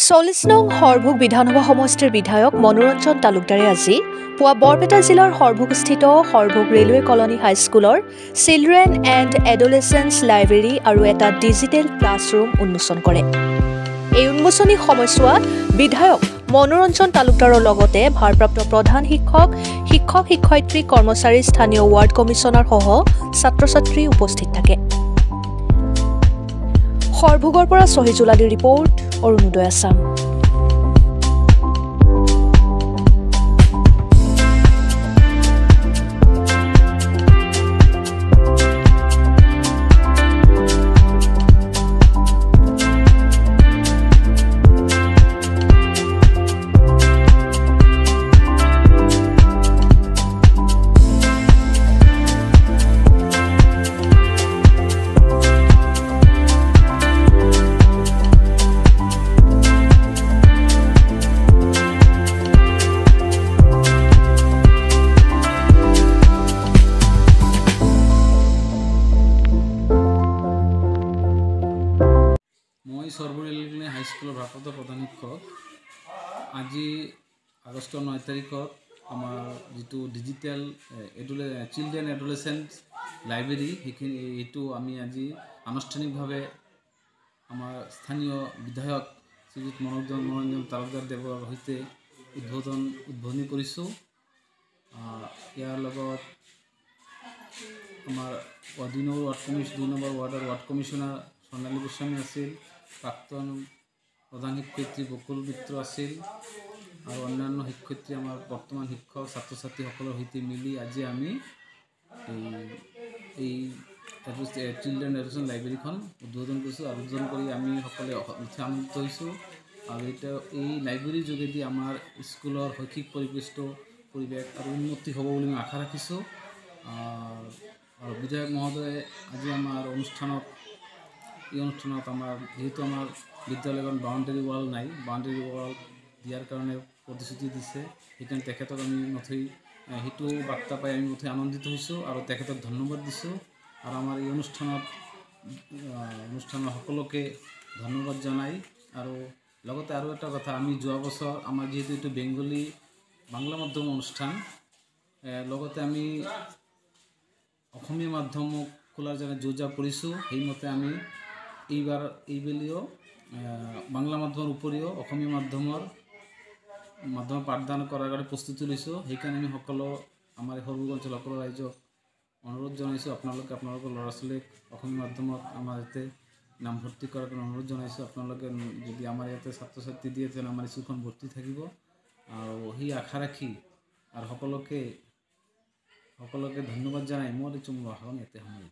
40 নং হৰভোগ বিধানসভা সমষ্টিৰ বিধায়ক মনোৰঞ্জন তালুকদাৰে আজি পুৱা বৰপেটা জিলাৰ হৰভোগস্থিত হৰভোগ ৰেলৱে কলনী হাইস্কুলৰ চিলড্ৰেন এণ্ড এডলেচেন্স লাইব্ৰেৰী আৰু এটা ডিজিটেল ক্লাছৰুম উন্মোচন কৰে। এই উন্মোচনী সময়ছোৱাত বিধায়ক মনোৰঞ্জন তালুকদাৰৰ লগতে ভাৰপ্ৰাপ্ত প্ৰধান শিক্ষক শিক্ষয়িত্ৰী কৰ্মচাৰী স্থানীয় ৱাৰ্ড কমিছনাৰ সহ ছাত্ৰ-ছাত্ৰী উপস্থিত থাকে। হৰভোগৰ পৰা সহিজুলাদিৰ ৰিপৰ্ট অৰুণোদয় আছাম। মই সৰ্বৰেলকলনী হাইস্কুলৰ ভাৰপ্ৰাপ্ত প্ৰধান শিক্ষক। আজি আগষ্টৰ 9 তাৰিখত আমাৰ যিটো ডিজিটেল চিলড্ৰেন এডলেচেন্স লাইব্ৰেৰী এইটো আমি আজি আনুষ্ঠানিকভাৱে আমাৰ স্থানীয় বিধায়ক শ্ৰীযুত মনোৰঞ্জন তালুকদাৰ দেৱৰ সৈতে উদ্বোধনী কৰিছোঁ। ইয়াৰ লগত আমাৰ 2 নম্বৰ ৱাৰ্ডৰ ৱাৰ্ড কমিছনাৰ স্বৰ্ণালী গোস্বামী আছিল, প্ৰাক্তন প্ৰধান শিক্ষয়িত্ৰী বকুল মিত্ৰ আছিল আৰু অন্যান্য শিক্ষয়িত্ৰী আমাৰ বৰ্তমান শিক্ষক ছাত্ৰ ছাত্ৰীসকলৰ সৈতে মিলি আজি আমি এই চিলড্ৰেন এডুকেশ্যন লাইব্ৰেৰীখন উদ্বোধন কৰিছোঁ। আৰু উদ্বোধন কৰি আমি সকলোৱে আনন্দিত হৈছোঁ। আৰু এতিয়া এই লাইব্ৰেৰীৰ যোগেদি আমাৰ স্কুলৰ শৈক্ষিক পৰিৱেশ আৰু উন্নতি হ'ব বুলি মই আশা ৰাখিছোঁ। আৰু বিধায়ক মহোদয়ে আজি আমাৰ এই অনুষ্ঠানত আমাৰ যিহেতু আমাৰ বিদ্যালয়খন বাউণ্ডেৰী ৱাল নাই, বাউণ্ডেৰী ৱাল দিয়াৰ কাৰণে প্ৰতিশ্ৰুতি দিছে। সেইকাৰণে তেখেতক আমি নথৈ সেইটো বাৰ্তা পাই আমি নথৈ আনন্দিত হৈছোঁ আৰু তেখেতক ধন্যবাদ দিছোঁ। আৰু আমাৰ এই অনুষ্ঠানৰ সকলোকে ধন্যবাদ জনাই আৰু লগতে আৰু এটা কথা, আমি যোৱা বছৰ আমাৰ যিহেতু এইটো বাংলা মাধ্যম অনুষ্ঠান, লগতে আমি অসমীয়া মাধ্যমক খোলাৰ কাৰণে যোজা কৰিছোঁ। সেইমতে আমি এইবেলিও বাংলা মাধ্যমৰ উপৰিও অসমীয়া মাধ্যমৰ পাঠদান কৰাৰ কাৰণে প্ৰস্তুতি লৈছোঁ। সেইকাৰণে আমি আমাৰ এই হৰভোগ অঞ্চলৰ সকলো ৰাইজক অনুৰোধ জনাইছোঁ, আপোনালোকৰ ল'ৰা ছোৱালীক অসমীয়া মাধ্যমত আমাৰ ইয়াতে নামভৰ্তি কৰাৰ কাৰণে অনুৰোধ জনাইছোঁ। আপোনালোকে যদি আমাৰ ইয়াতে ছাত্ৰ ছাত্ৰী দিয়ে তেতিয়াহ'লে আমাৰ স্কুলখন ভৰ্তি থাকিব। আৰু সেই আশা ৰাখি আৰু সকলোকে ধন্যবাদ জনাই মোৰ ভাষণ ইয়াতে সামৰিছোঁ।